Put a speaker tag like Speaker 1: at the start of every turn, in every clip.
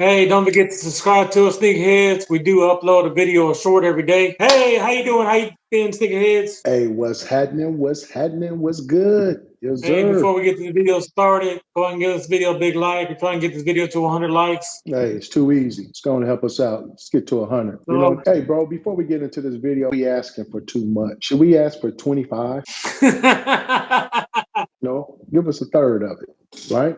Speaker 1: Hey, don't forget to subscribe to us, Sneakerheads. We do upload a video or short every day. Hey, how you doing? How you been, Sneakerheads?
Speaker 2: Hey, what's happening? What's happening? What's good? Yes,
Speaker 1: Hey,
Speaker 2: sir.
Speaker 1: before we get the video started, go ahead and give this video a big like. We're trying to get this video to 100 likes.
Speaker 2: Hey, it's too easy. It's going to help us out. Let's get to 100.
Speaker 1: So,
Speaker 2: Hey, bro, before we get into this video, we asking for too much. Should we ask for 25? No, give us a third of it, right?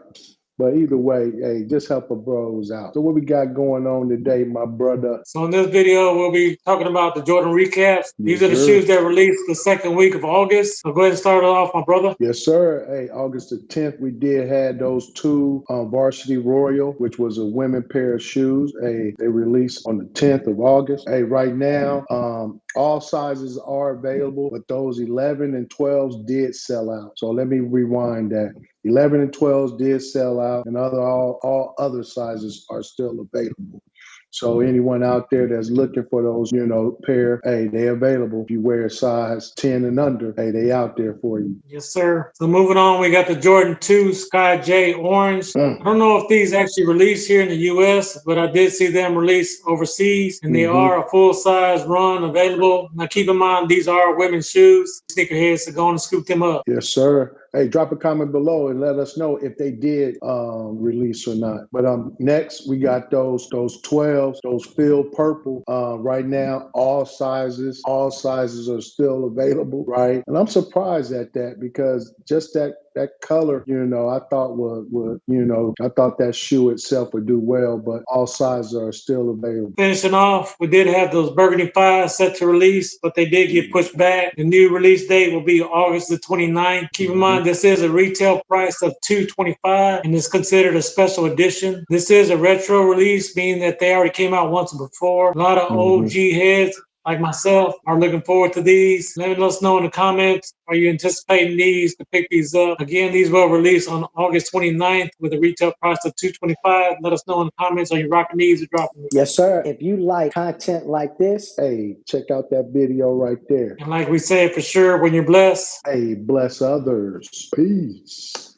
Speaker 2: But either way, hey, just help a bros out. So what we got going on today, my brother?
Speaker 1: So in this video, we'll be talking about the Jordan recaps. These
Speaker 2: Yes,
Speaker 1: are the
Speaker 2: sir.
Speaker 1: shoes that released the second week of August. So go ahead and start it off, my brother.
Speaker 2: Yes, sir. Hey, August the 10th, we did have those two Varsity Royal, which was a women pair of shoes. Hey, they released on the 10th of August. Hey, right now, all sizes are available, but those 11 and 12s did sell out. So let me rewind that. 11 and 12s did sell out, and all other sizes are still available. So anyone out there that's looking for those, pair, hey, they available. If you wear a size 10 and under, hey, they out there for you.
Speaker 1: Yes, sir. So moving on, we got the Jordan 2 Sky J Orange. I don't know if these actually released here in the U.S., but I did see them released overseas, and they are a full-size run available. Now, keep in mind, these are women's shoes. Sneakerheads, so go on and scoop them up.
Speaker 2: Yes, sir. Hey, drop a comment below and let us know if they did release or not. But next we got those 12s, those filled purple. Right now, all sizes are still available, right? And I'm surprised at that because just that color, I thought I thought that shoe itself would do well, but all sizes are still available.
Speaker 1: Finishing off, we did have those Burgundy 5 set to release, but they did get pushed back. The new release date will be August the 29th. Keep in mind, this is a retail price of $225 and is considered a special edition. This is a retro release, meaning that they already came out once before. A lot of OG heads like myself are looking forward to these. Let us know in the comments, are you anticipating these to pick these up? Again, these will release on August 29th with a retail price of $225. Let us know in the comments, are you rocking these or dropping these?
Speaker 3: Yes, sir. If you like content like this,
Speaker 2: hey, check out that video right there.
Speaker 1: And like we say for sure, when you're blessed,
Speaker 2: hey, bless others. Peace.